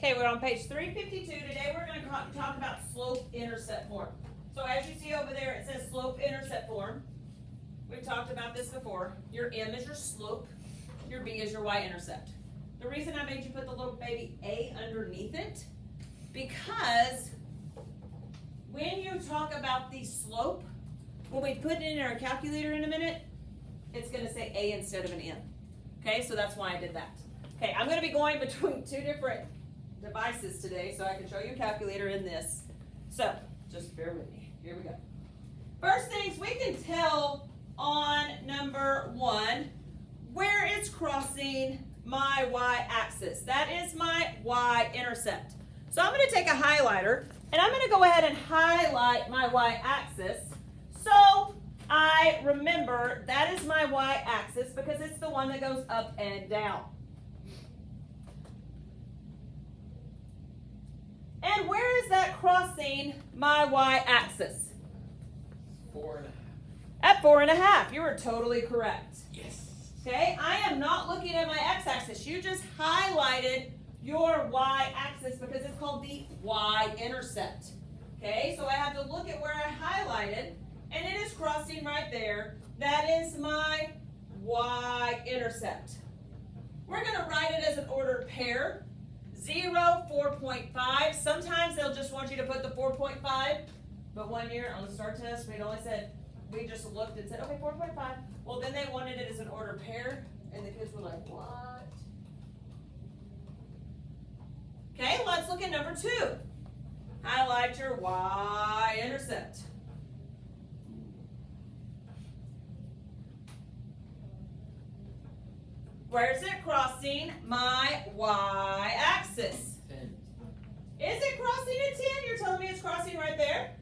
Okay, we're on page 352. Today we're going to talk about slope-intercept form. So as you see over there, it says slope-intercept form. We've talked about this before. Your M is your slope. Your B is your y-intercept. The reason I made you put the little baby A underneath it, because when you talk about the slope, when we put it in our calculator in a minute, it's going to say A instead of an M. Okay, so that's why I did that. Okay, I'm going to be going between two different devices today, so I can show you a calculator in this. So, just bear with me. Here we go. First things, we can tell on number 1 where it's crossing my y-axis. That is my y-intercept. So I'm going to take a highlighter, and I'm going to go ahead and highlight my y-axis so I remember that is my y-axis because it's the one that goes up and down. And where is that crossing my y-axis? 4.5. At 4.5. You are totally correct. Yes. Okay, I am not looking at my x-axis. You just highlighted your y-axis because it's called the y-intercept. Okay, so I have to look at where I highlighted, and it is crossing right there. That is my y-intercept. We're going to write it as an ordered pair. 0, 4.5. Sometimes they'll just want you to put the 4.5. But one year on the STAR test, we just looked and said, okay, 4.5. Well, then they wanted it as an ordered pair, and the kids were like, what? Okay, let's look at number 2. Highlight your y-intercept. Where is it crossing my y-axis? 10. Is it crossing at 10? You're telling me it's crossing right there?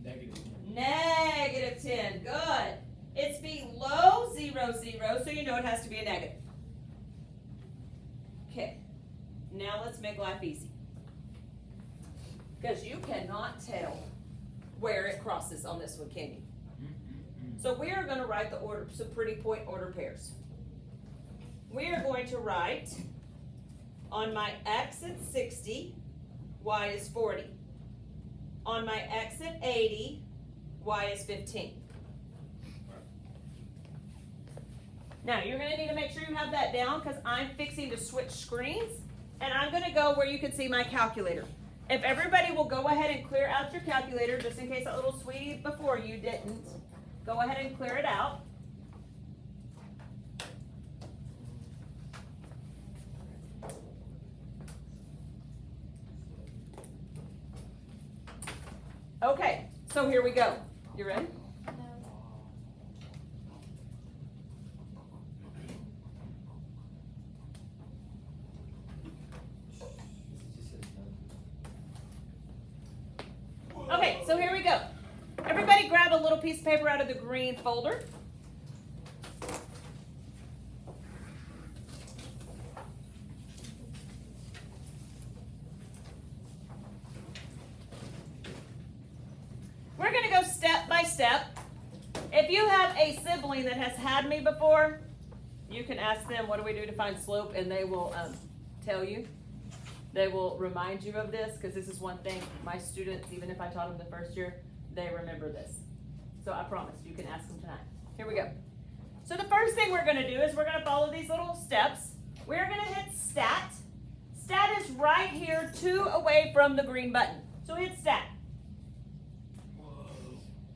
-10. -10. Good. It's below 0, 0, so you know it has to be a negative. Okay. Now let's make life easy. Because you cannot tell where it crosses on this one, can you? So we are going to write some pretty point order pairs. We are going to write on my x at 60, y is 40. On my x at 80, y is 15. Now, you're going to need to make sure you have that down because I'm fixing to switch screens, and I'm going to go where you can see my calculator. If everybody will go ahead and clear out your calculator, just in case that little sweetie before you didn't, go ahead and clear it out. Okay, so here we go. You ready? Okay, so here we go. Everybody grab a little piece of paper out of the green folder. We're going to go step by step. If you have a sibling that has had me before, you can ask them, what do we do to find slope? And they will tell you. They will remind you of this because this is one thing my students, even if I taught them the first year, they remember this. So I promise you can ask them tonight. Here we go. So the first thing we're going to do is we're going to follow these little steps. We're going to hit stat. Stat is right here, 2 away from the green button. So hit stat.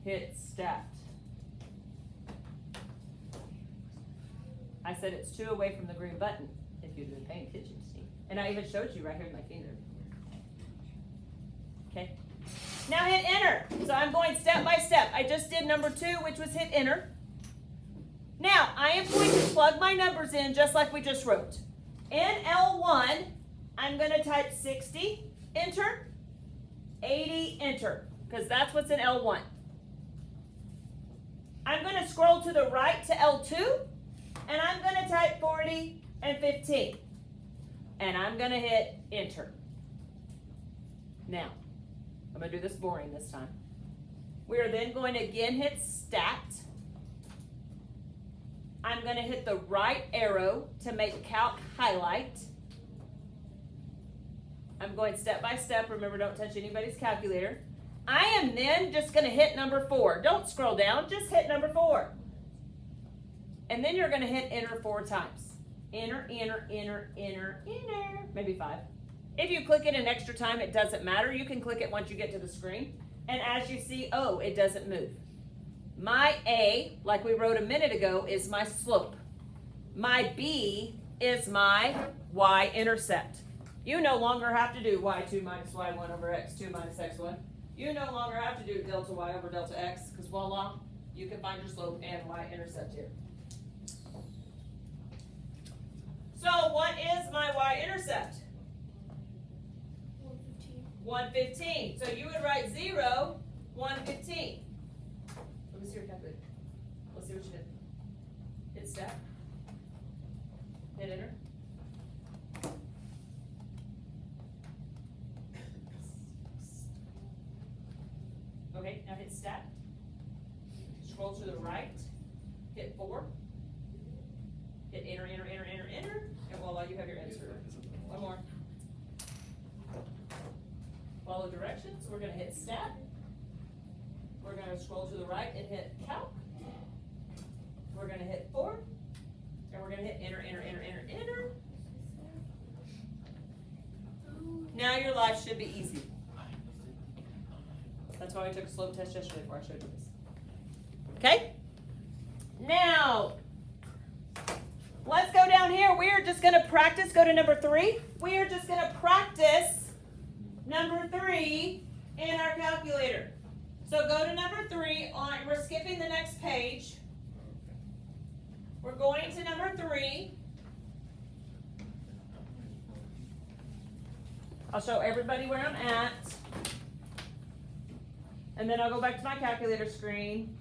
Hit stat. I said it's 2 away from the green button, if you've been paying attention, Steve. And I even showed you right here with my finger. Okay. Now hit enter. So I'm going step by step. I just did number 2, which was hit enter. Now, I am going to plug my numbers in just like we just wrote. In L1, I'm going to type 60, enter, 80, enter, because that's what's in L1. I'm going to scroll to the right to L2, and I'm going to type 40 and 15. And I'm going to hit enter. Now, I'm going to do this boring this time. We are then going to again hit stat. I'm going to hit the right arrow to make calc highlight. I'm going step by step. Remember, don't touch anybody's calculator. I am then just going to hit number 4. Don't scroll down, just hit number 4. And then you're going to hit enter 4 times. Enter, enter, enter, enter, enter. Maybe 5. If you click it an extra time, it doesn't matter. You can click it once you get to the screen. And as you see, oh, it doesn't move. My A, like we wrote a minute ago, is my slope. My B is my y-intercept. You no longer have to do y2 minus y1 over x2 minus x1. You no longer have to do delta y over delta x, because voila, you can find your slope and y-intercept here. So what is my y-intercept? 115. So you would write 0, 115. Let me see your calculator. Let's see what you did. Hit step. Hit enter. Okay, now hit step. Scroll to the right. Hit 4. Hit enter, enter, enter, enter, enter. And voila, you have your answer. One more. Follow directions. We're going to hit step. We're going to scroll to the right and hit calc. We're going to hit 4. And we're going to hit enter, enter, enter, enter, enter. Now your life should be easy. That's why we took a slope test yesterday before I showed you this. Okay? Now, let's go down here. We are just going to practice. Go to number 3. We are just going to practice number 3 in our calculator. So go to number 3. We're skipping the next page. We're going to number 3. I'll show everybody where I'm at. And then I'll go back to my calculator screen.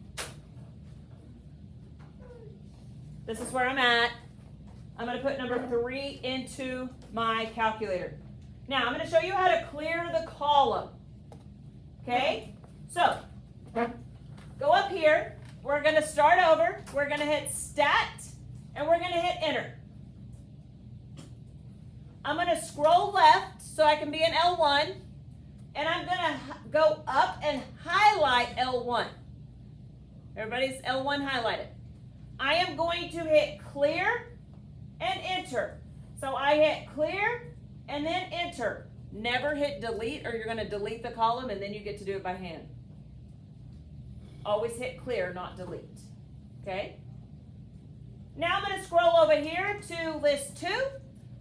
This is where I'm at. I'm going to put number 3 into my calculator. Now, I'm going to show you how to clear the column. Okay? So, go up here. We're going to start over. We're going to hit stat, and we're going to hit enter. I'm going to scroll left so I can be in L1, and I'm going to go up and highlight L1. Everybody's L1 highlighted. I am going to hit clear and enter. So I hit clear and then enter. Never hit delete, or you're going to delete the column and then you get to do it by hand. Always hit clear, not delete. Okay? Now I'm going to scroll over here to list 2.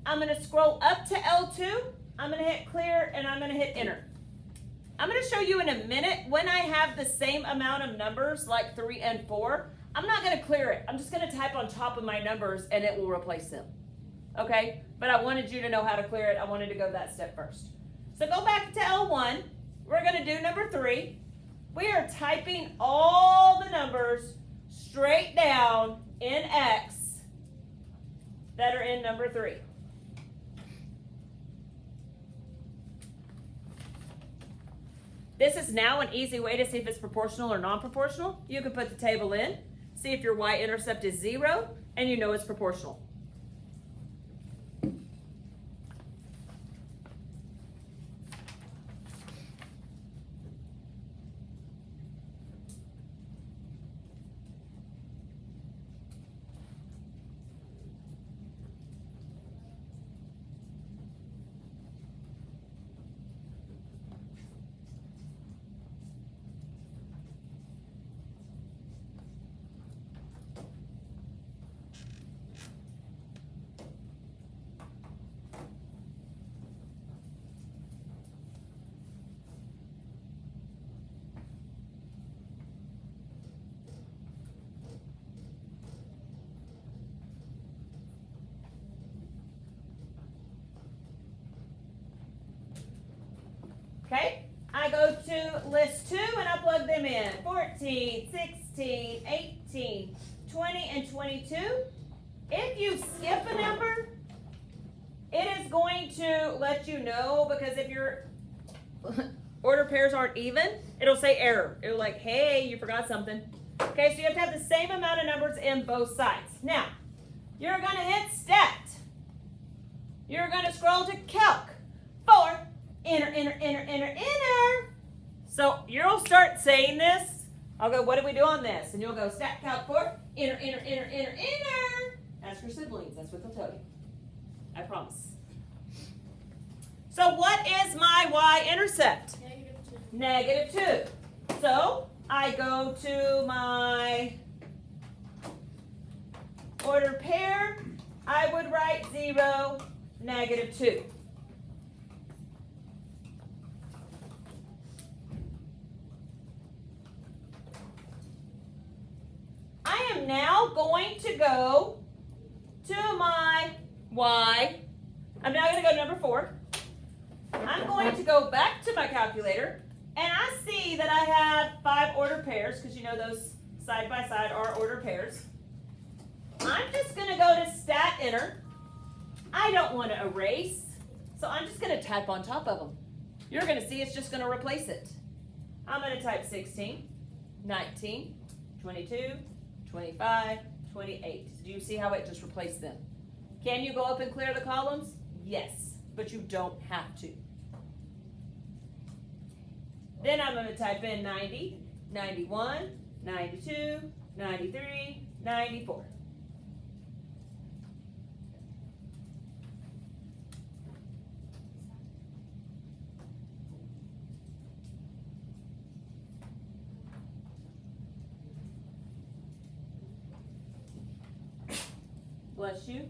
I'm going to scroll up to L2. I'm going to hit clear and I'm going to hit enter. I'm going to show you in a minute when I have the same amount of numbers like 3 and 4. I'm not going to clear it. I'm just going to type on top of my numbers and it will replace them. Okay? But I wanted you to know how to clear it. I wanted to go that step first. So go back to L1. We're going to do number 3. We are typing all the numbers straight down in X that are in number 3. This is now an easy way to see if it's proportional or non-proportional. You can put the table in, see if your y-intercept is 0, and you know it's proportional. Okay, I go to list 2 and I plug them in. 14, 16, 18, 20, and 22. If you skip a number, it is going to let you know, because if your order pairs aren't even, it'll say error. It'll like, hey, you forgot something. Okay, so you have to have the same amount of numbers in both sides. Now, you're going to hit stat. You're going to scroll to calc. 4, enter. So you'll start saying this. I'll go, what do we do on this? And you'll go, stat calc 4, enter. Ask your siblings, that's what they'll tell you. I promise. So what is my y-intercept? -2. So I go to my ordered pair. I would write 0, -2. I am now going to go to my y. I'm now going to go to number 4. I'm going to go back to my calculator, and I see that I have 5 ordered pairs, because you know those side by side are ordered pairs. I'm just going to go to stat enter. I don't want to erase, so I'm just going to type on top of them. You're going to see it's just going to replace it. I'm going to type 16, 19, 22, 25, 28. Do you see how it just replaced them? Can you go up and clear the columns? Yes, but you don't have to. Then I'm going to type in 90, 91, 92, 93, 94. Bless you.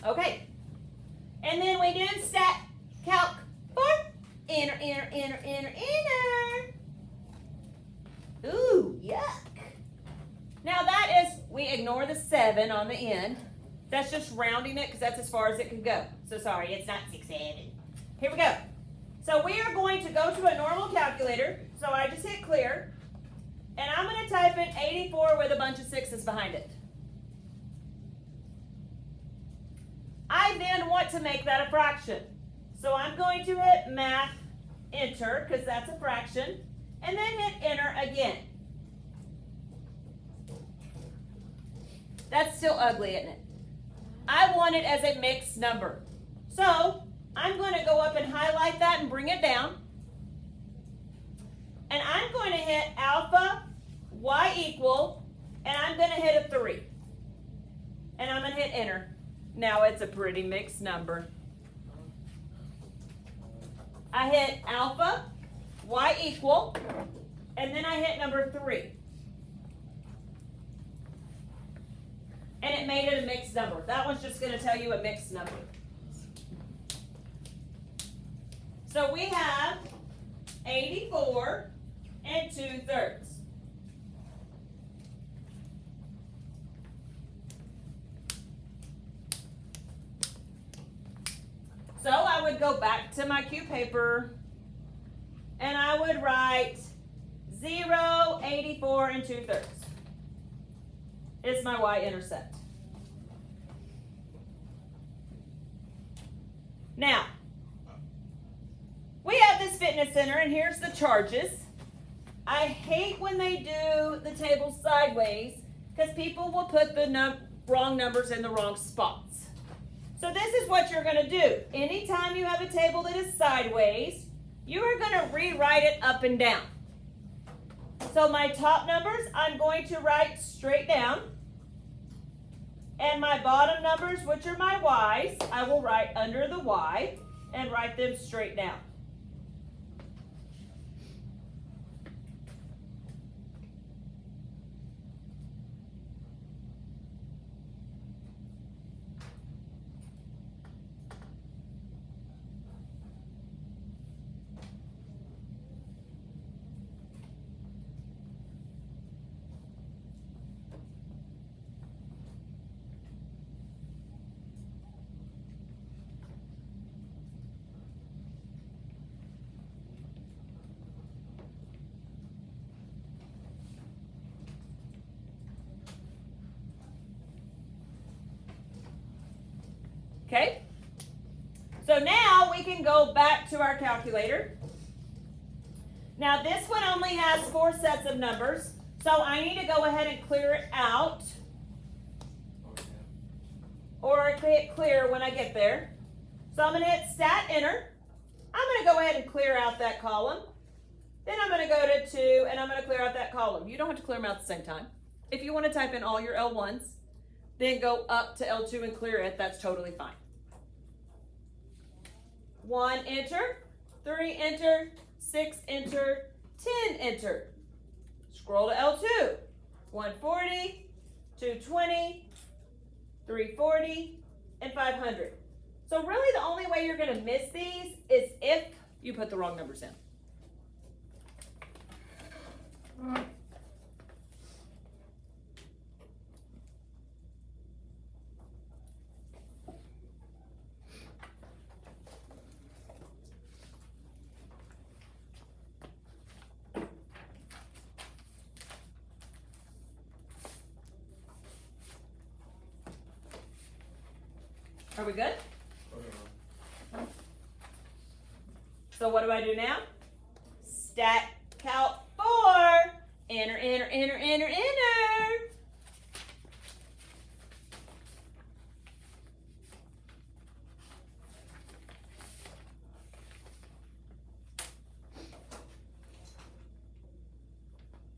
Okay. And then we do stat calc 4. Enter. Ooh, yuck. Now that is, we ignore the 7 on the end. That's just rounding it because that's as far as it can go. So sorry, it's not 6, 7. Here we go. So we are going to go to a normal calculator. So I just hit clear. And I'm going to type in 84 with a bunch of 6s behind it. I then want to make that a fraction. So I'm going to hit math, enter, because that's a fraction, and then hit enter again. That's still ugly, isn't it? I want it as a mixed number. So I'm going to go up and highlight that and bring it down. And I'm going to hit alpha, y equal, and I'm going to hit a 3. And I'm going to hit enter. Now it's a pretty mixed number. I hit alpha, y equal, and then I hit number 3. And it made it a mixed number. That one's just going to tell you a mixed number. So we have 84 and 2/3. So I would go back to my cue paper and I would write 0, 84, and 2/3. It's my y-intercept. Now, we have this fitness center and here's the charges. I hate when they do the table sideways because people will put the wrong numbers in the wrong spots. So this is what you're going to do. Anytime you have a table that is sideways, you are going to rewrite it up and down. So my top numbers, I'm going to write straight down. And my bottom numbers, which are my y's, I will write under the y and write them straight down. Okay? So now we can go back to our calculator. Now this one only has 4 sets of numbers, so I need to go ahead and clear it out. Or hit clear when I get there. So I'm going to hit stat enter. I'm going to go ahead and clear out that column. Then I'm going to go to 2 and I'm going to clear out that column. You don't have to clear them out at the same time. If you want to type in all your L1s, then go up to L2 and clear it. That's totally fine. 1 enter, 3 enter, 6 enter, 10 enter. Scroll to L2. 140, 220, 340, and 500. So really the only way you're going to miss these is if you put the wrong numbers in. Are we good? So what do I do now? Stat calc 4. Enter, enter, enter, enter, enter.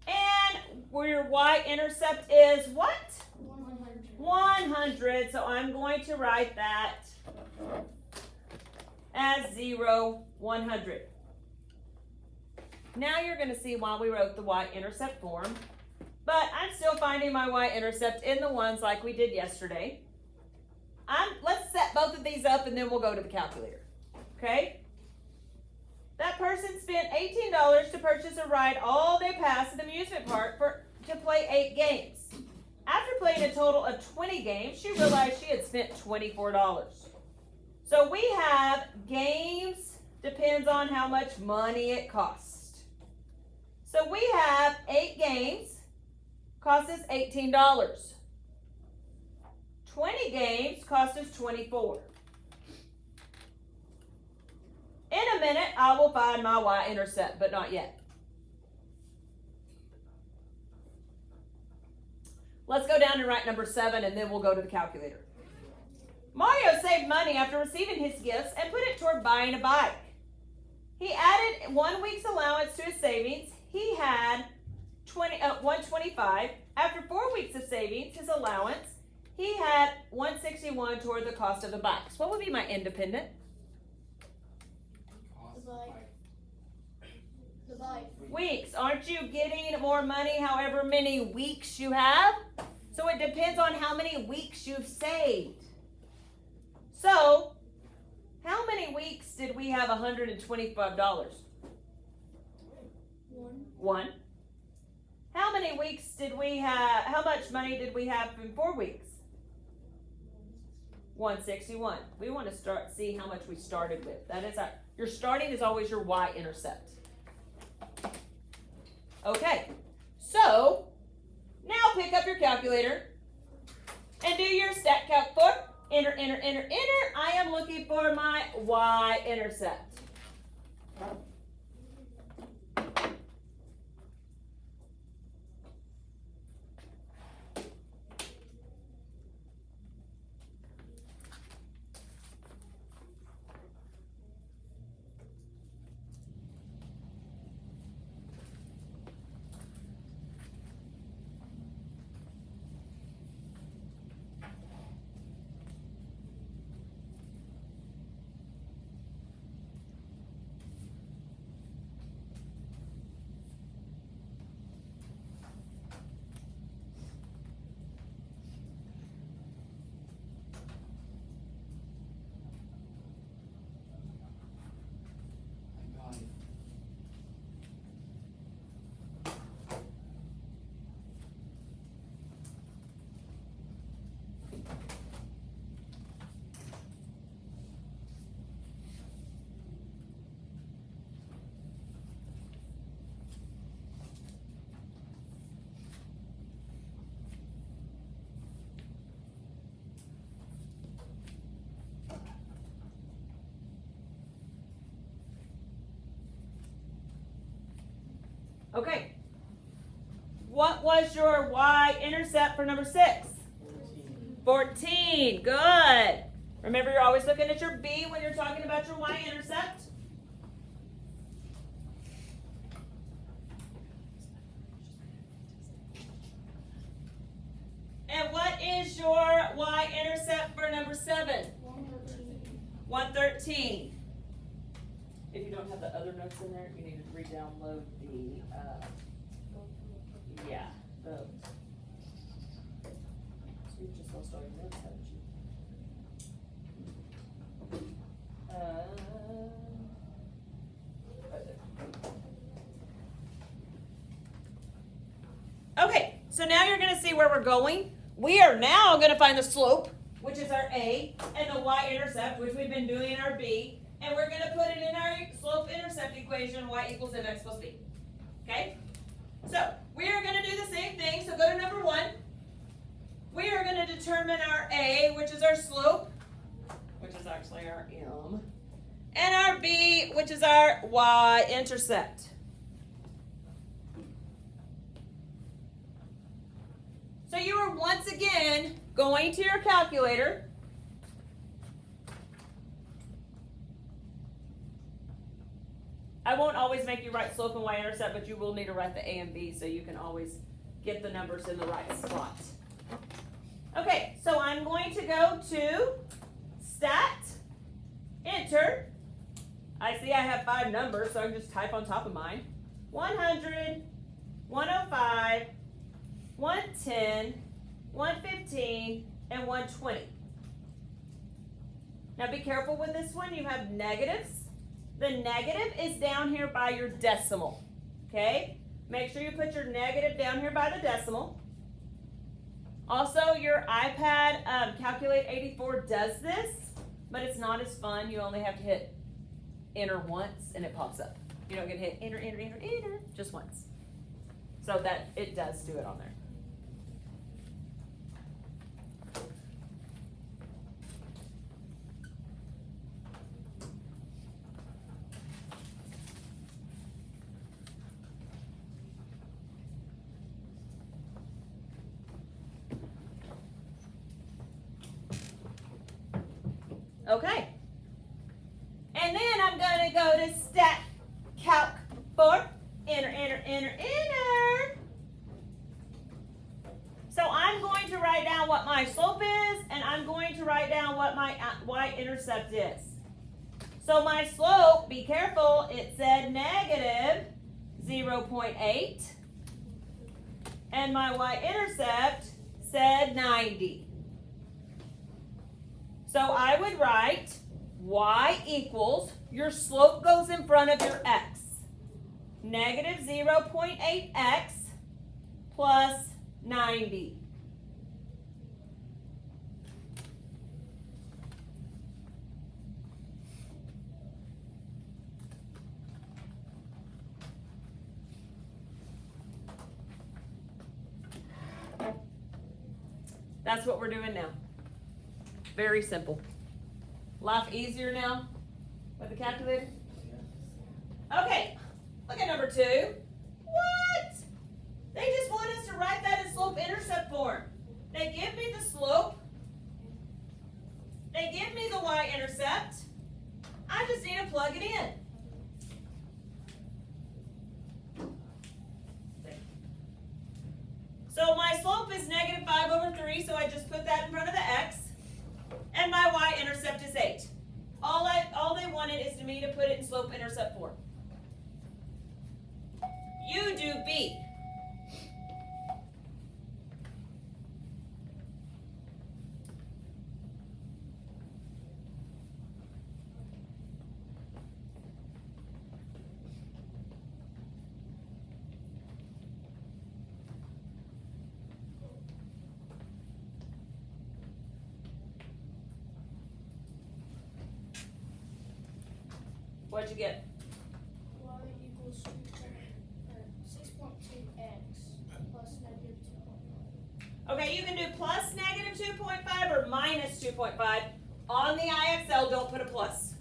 And where your y-intercept is what? 100. So I'm going to write that as 0, 100. Now you're going to see why we wrote the y-intercept form, but I'm still finding my y-intercept in the ones like we did yesterday. Let's set both of these up and then we'll go to the calculator. Okay? That person spent $18 to purchase a ride all day pass at the amusement park to play 8 games. After playing a total of 20 games, she realized she had spent $24. So we have games depends on how much money it cost. So we have 8 games, cost us $18. 20 games cost us $24. In a minute, I will find my y-intercept, but not yet. Let's go down and write number 7, and then we'll go to the calculator. Mario saved money after receiving his gifts and put it toward buying a bike. He added 1 week's allowance to his savings. He had $125. After 4 weeks of savings, his allowance, he had $161 toward the cost of the bikes. What would be my independent? The bike. Weeks. Aren't you getting more money however many weeks you have? So it depends on how many weeks you've saved. So, how many weeks did we have $125? 1. How many weeks did we have, how much money did we have in 4 weeks? 161. We want to see how much we started with. That is your starting is always your y-intercept. Okay, so now pick up your calculator and do your stat calc 4. Enter, enter, enter, enter. I am looking for my y-intercept. Okay. What was your y-intercept for number 6? 14. Good. Remember, you're always looking at your b when you're talking about your y-intercept. And what is your y-intercept for number 7? 113. If you don't have the other notes in there, you need to re-download the, so you've just lost all your notes, haven't you? Okay, so now you're going to see where we're going. We are now going to find the slope, which is our A, and the y-intercept, which we've been doing in our B, and we're going to put it in our slope-intercept equation, y equals mx plus b. Okay? So, we are going to do the same thing, so go to number 1. We are going to determine our A, which is our slope, which is actually our m, and our B, which is our y-intercept. So you are once again going to your calculator. I won't always make you write slope and y-intercept, but you will need to write the A and B so you can always get the numbers in the right spot. Okay, so I'm going to go to stat, enter. I see I have 5 numbers, so I can just type on top of mine. 100, 105, 110, 115, and 120. Now be careful with this one. You have negatives. The negative is down here by your decimal. Okay? Make sure you put your negative down here by the decimal. Also, your iPad Calculate 84 does this, but it's not as fun. You only have to hit enter once and it pops up. You don't get to hit enter, enter, enter, enter, just once. So that it does do it on there. Okay. And then I'm going to go to stat calc 4. Enter, enter, enter, enter. So I'm going to write down what my slope is, and I'm going to write down what my y-intercept is. So my slope, be careful, it said negative 0.8. And my y-intercept said 90. So I would write y equals, your slope goes in front of your x. Negative 0.8x plus 90. That's what we're doing now. Very simple. Life easier now with the calculator? Okay, look at number 2. What? They just want us to write that in slope-intercept form. They give me the slope. They give me the y-intercept. I just need to plug it in. So my slope is negative 5 over 3, so I just put that in front of the x. And my y-intercept is 8. All they wanted is me to put it in slope-intercept form. You do B. What'd you get? Y equals 6.2x plus negative 2.5. Okay, you can do plus negative 2.5 or minus 2.5. On the IXL, don't put a plus.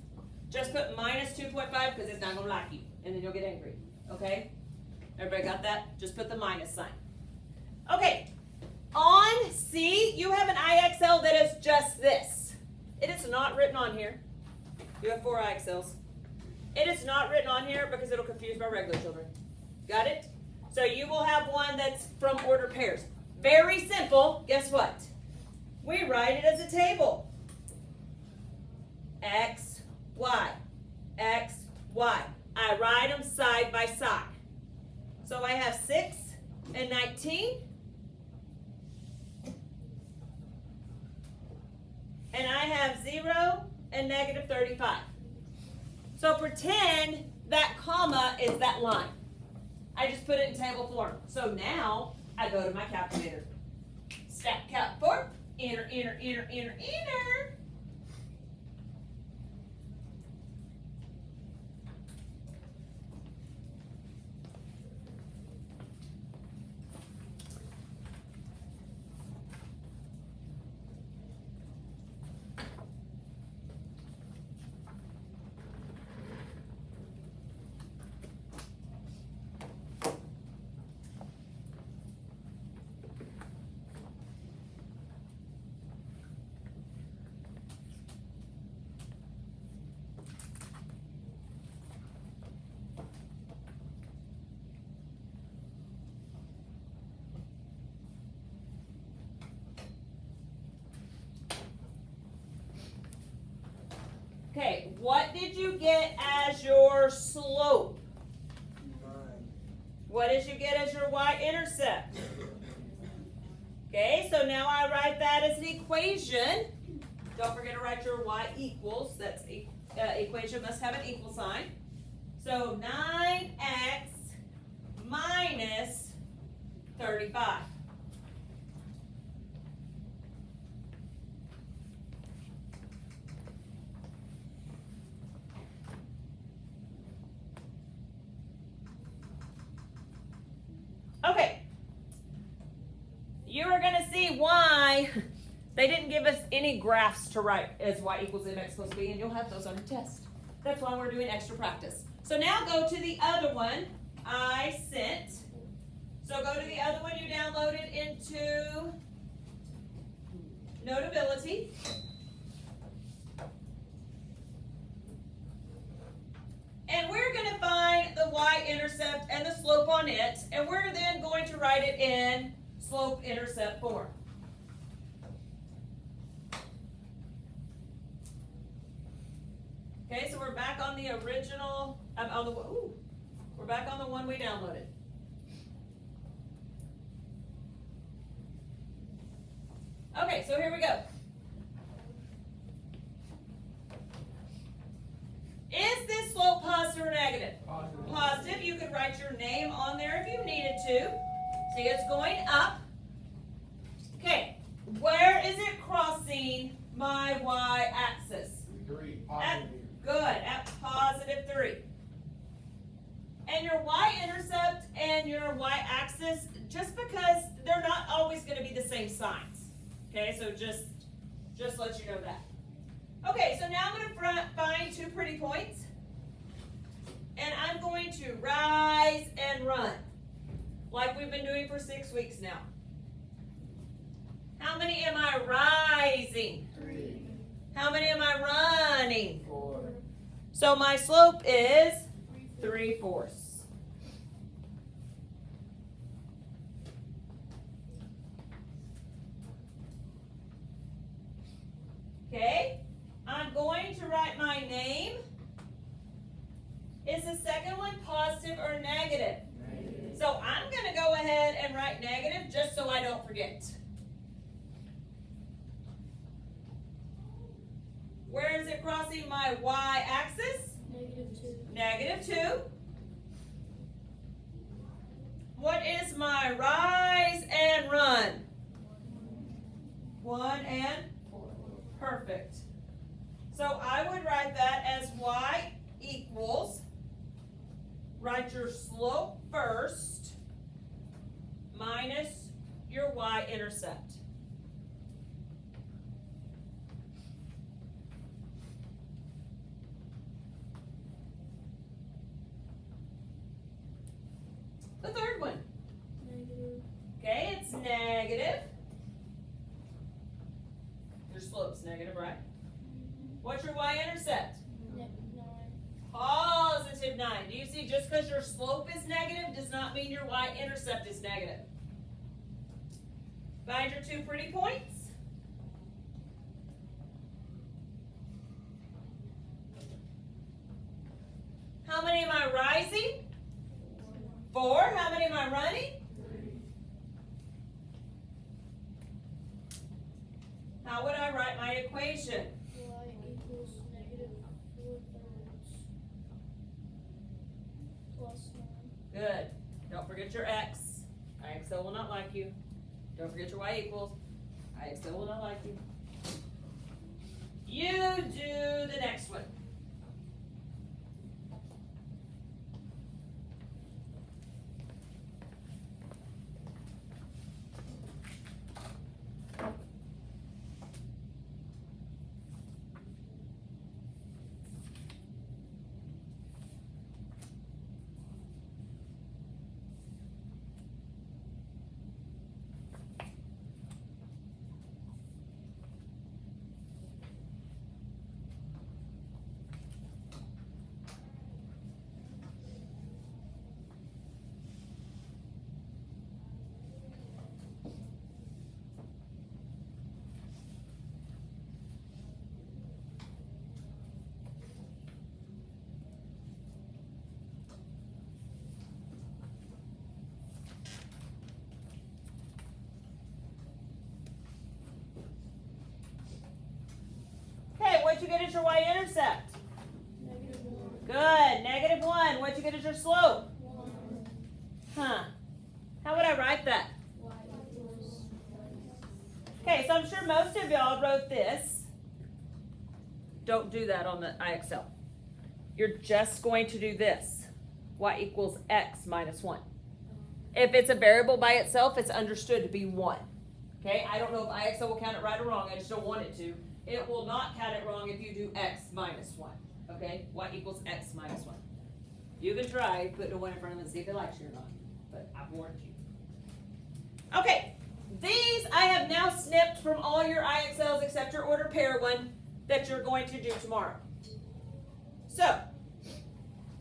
Just put minus 2.5 because it's not going to like you, and then you'll get angry. Okay? Everybody got that? Just put the minus sign. Okay, on C, you have an IXL that is just this. It is not written on here. You have 4 IXLs. It is not written on here because it'll confuse my regular children. Got it? So you will have one that's from order pairs. Very simple. Guess what? We write it as a table. X, Y, X, Y. I write them side by side. So I have 6 and 19. And I have 0 and negative 35. So pretend that comma is that line. I just put it in table form. So now I go to my calculator. Stack calc form. Enter, enter, enter, enter, enter. Okay, what did you get as your slope? 9. What did you get as your y-intercept? Okay, so now I write that as an equation. Don't forget to write your y equals. That's equation must have an equal sign. So 9x minus 35. Okay, you are going to see why they didn't give us any graphs to write as y equals mx plus b, and you'll have those on your test. That's why we're doing extra practice. So now go to the other one I sent. So go to the other one you downloaded into Notability. And we're going to find the y-intercept and the slope on it, and we're then going to write it in slope-intercept form. Okay, so we're back on the original, we're back on the one we downloaded. Okay, so here we go. Is this slope positive or negative? Positive. Positive. You could write your name on there if you needed to. See, it's going up. Okay, where is it crossing my y-axis? 3. At, Positive. good, at positive 3. And your y-intercept and your y-axis, just because they're not always going to be the same signs. Okay, so just let you know that. Okay, so now I'm going to find 2 pretty points. And I'm going to rise and run, like we've been doing for 6 weeks now. How many am I rising? 3. How many am I running? 4. So my slope is 3/4. Okay, I'm going to write my name. Is the second one positive or negative? Negative. So I'm going to go ahead and write negative just so I don't forget. Where is it crossing my y-axis? -2. -2. What is my rise and run? 1 and 4. Perfect. So I would write that as y equals, write your slope first, minus your y-intercept. The third one. Negative. Okay, it's negative. Your slope's negative, right? What's your y-intercept? 9. Positive 9. Do you see, just because your slope is negative does not mean your y-intercept is negative. Find your 2 pretty points. How many am I rising? 4. How many am I running? How would I write my equation? Y equals negative 4/3 plus 9. Good. Don't forget your x. IXL will not like you. Don't forget your y equals. IXL will not like you. You do the next one. Okay, what'd you get as your y-intercept? Negative 1. Good. Negative 1. What'd you get as your slope? 1. Huh. How would I write that? Y equals. Okay, so I'm sure most of y'all wrote this. Don't do that on the IXL. You're just going to do this. Y equals x minus 1. If it's a variable by itself, it's understood to be 1. Okay, I don't know if IXL will count it right or wrong. I just don't want it to. It will not count it wrong if you do x minus 1. Okay, y equals x minus 1. You can try putting a 1 in front of it and see if it likes you or not. But I've warned you. Okay, these I have now snipped from all your IXLs except your order pair one that you're going to do tomorrow. So,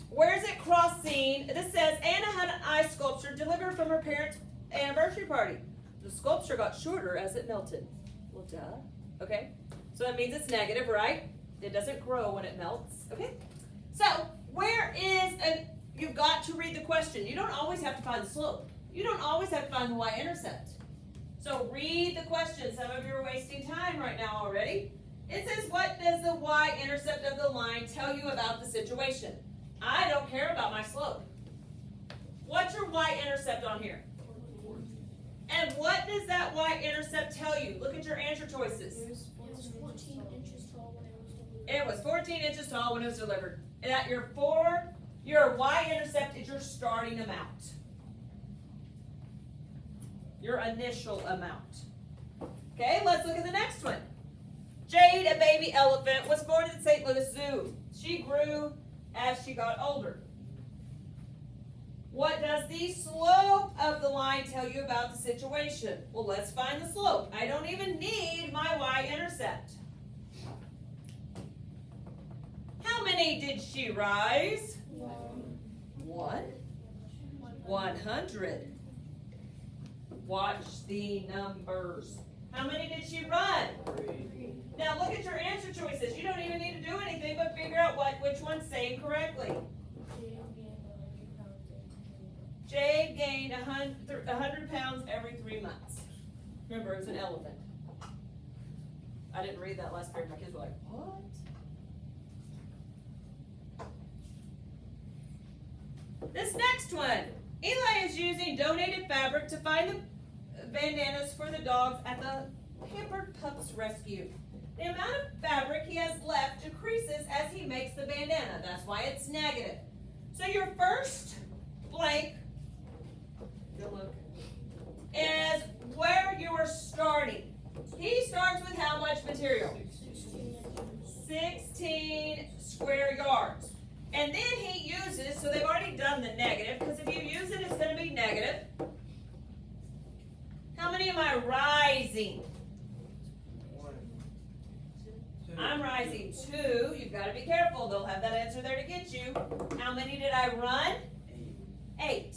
where's it crossing? This says, Anna had an ice sculpture delivered from her parents' anniversary party. The sculpture got shorter as it melted. Well, duh. Okay, so that means it's negative, right? It doesn't grow when it melts. Okay, so where is, you've got to read the question. You don't always have to find the slope. You don't always have to find the y-intercept. So read the question. Some of you are wasting time right now already. It says, what does the y-intercept of the line tell you about the situation? I don't care about my slope. What's your y-intercept on here? And what does that y-intercept tell you? Look at your answer choices. It was 14 inches tall when it was delivered. It was 14 inches tall when it was delivered. And at your y-intercept is your starting amount. Your initial amount. Okay, let's look at the next one. Jade, a baby elephant, was born at the St. Louis Zoo. She grew as she got older. What does the slope of the line tell you about the situation? Well, let's find the slope. I don't even need my y-intercept. How many did she rise? 1. 100. Watch the numbers. How many did she run? 3. Now look at your answer choices. You don't even need to do anything but figure out which one's saying correctly. Jade gained 100 pounds every 3 months. Remember, it was an elephant. I didn't read that last period. My kids were like, what? This next one. Eli is using donated fabric to find the bandanas for the dogs at the Pampered Pups Rescue. The amount of fabric he has left decreases as he makes the bandana. That's why it's negative. So your first blank, good look, is where you are starting. He starts with how much material? 16 square yards. And then he uses, so they've already done the negative, because if you use it, it's going to be am I rising? 1. 2. I'm rising 2. You've got to be careful. They'll have that answer there to get you. How many did I run? 8.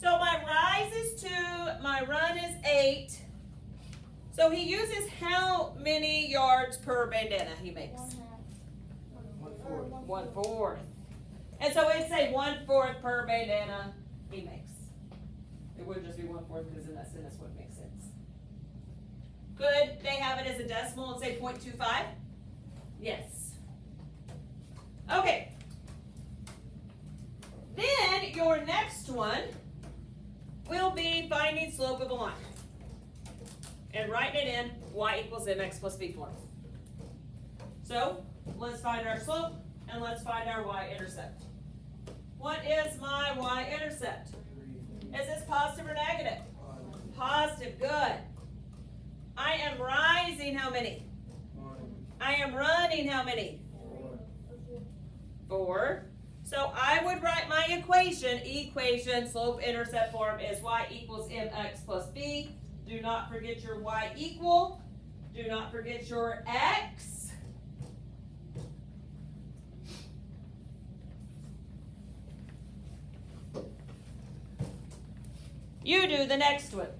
So my rise is 2, my run is 8. So he uses how many yards per bandana he makes? 1/2. 1/4. And so it'd say 1/4 per bandana he makes. It would just be 1/4 because in that sentence wouldn't make sense. Could they have it as a decimal and say 0.25? Yes. Okay. Then your next one will be finding slope of a line. And writing it in y equals mx plus b form. So let's find our slope and let's find our y-intercept. What is my y-intercept? 3. Is this positive or negative? 1. Positive, good. I am rising how many? 1. I am running how many? 4. 4. So I would write my equation slope-intercept form is y equals mx plus b. Do not forget your y equal. Do not forget your x. You do the next one.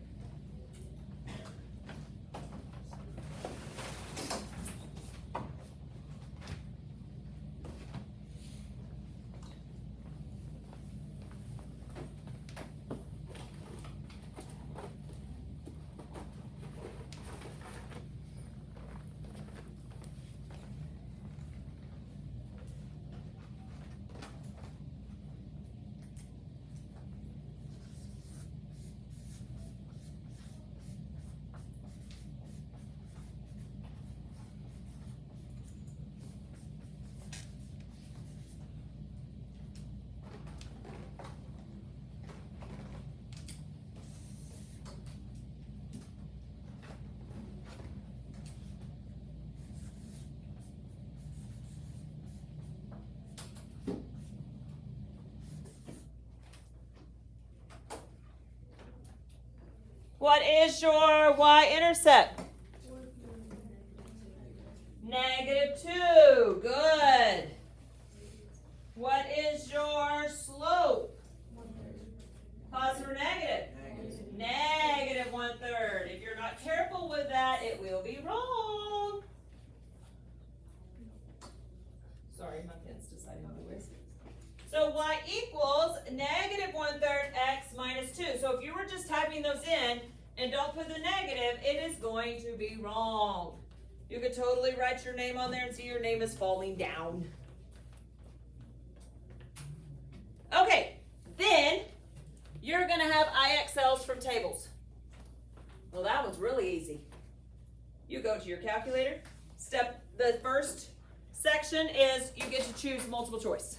What is your y-intercept? -2. Good. What is your slope? Positive or negative? Negative. -1/3. If you're not careful with that, it will be wrong. Sorry, my pen's deciding on the waste. So y equals -1/3 x minus 2. So if you were just typing those in and don't put the negative, it is going to be wrong. You could totally write your name on there and see your name is falling down. Okay, then you're going to have IXLs from tables. Well, that one's really easy. You go to your calculator. The first section is you get to choose multiple choice.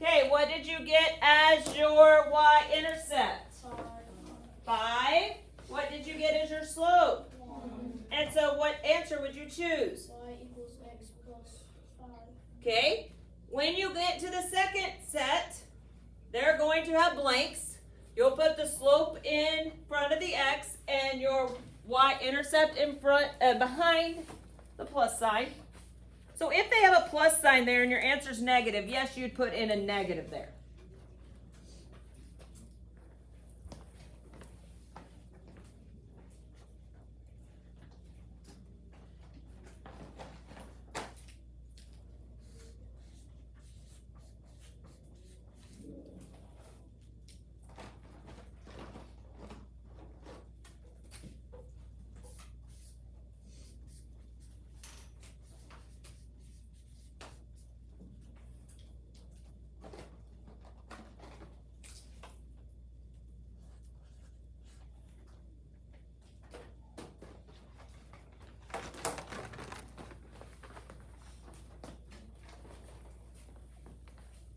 Okay, what did you get as your y-intercept? 5. What did you get as your slope? 1. And so what answer would you choose? Y equals x plus 5. Okay, when you get to the second set, they're going to have blanks. You'll put the slope in front of the x and your y-intercept in front behind the plus sign. So if they have a plus sign there and your answer is negative, yes, you'd put in a negative there.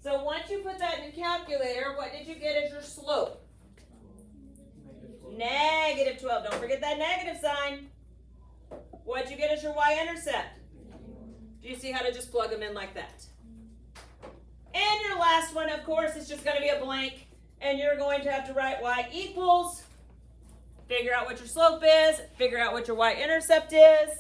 So once you put that in the calculator, what did you get as your slope? Negative 12. Don't forget that negative sign. What'd you get as your y-intercept? Do you see how to just plug them in like that? And your last one, of course, is just going to be a blank. And you're going to have to write y equals. Figure out what your slope is. Figure out what your y-intercept is.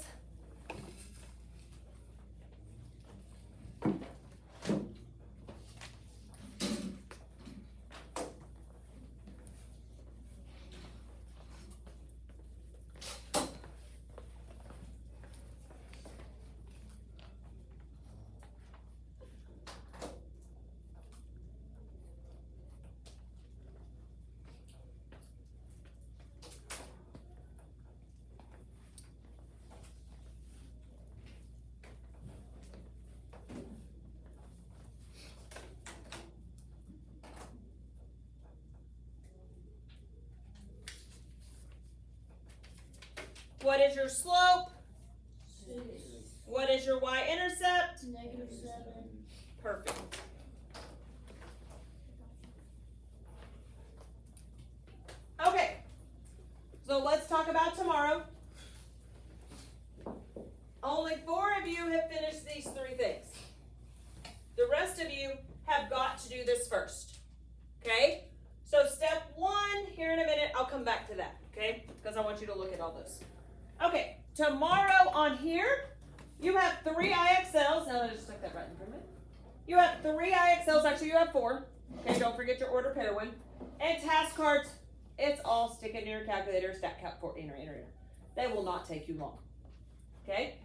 What is your slope? 6. What is your y-intercept? -7. Perfect. Okay, so let's talk about tomorrow. Only 4 of you have finished these 3 things. The rest of you have got to do this first. Okay? So step 1, here in a minute, I'll come back to that. Okay? Because I want you to look at all this. Okay, tomorrow on here, you have 3 IXLs. Now, I'll just stick that right in for a minute. You have 3 IXLs. Actually, you have 4. Okay, don't forget your order pair one. And task cards, it's all stick it in your calculator, stat calc 14 or enter. They will not take you long. Okay?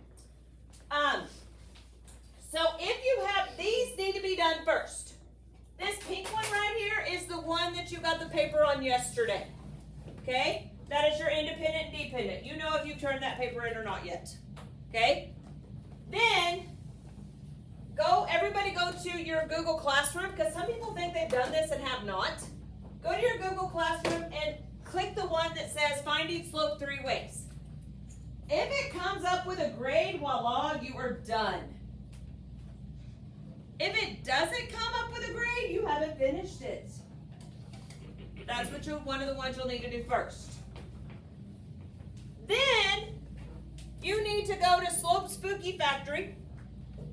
So if you have, these need to be done first. This pink one right here is the one that you got the paper on yesterday. Okay? That is your independent and dependent. You know if you've turned that paper in or not yet. Okay? Then, everybody go to your Google Classroom, because some people think they've done this and have not. Go to your Google Classroom and click the one that says Finding Slope 3 Ways. If it comes up with a grade, voila, you are done. If it doesn't come up with a grade, you haven't finished it. That's one of the ones you'll need to do first. Then, you need to go to Slope Spooky Factory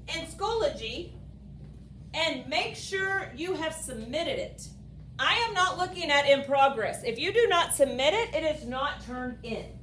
and Schoology and make sure you have submitted it. I am not looking at in progress. If you do not submit it, it is not turned in.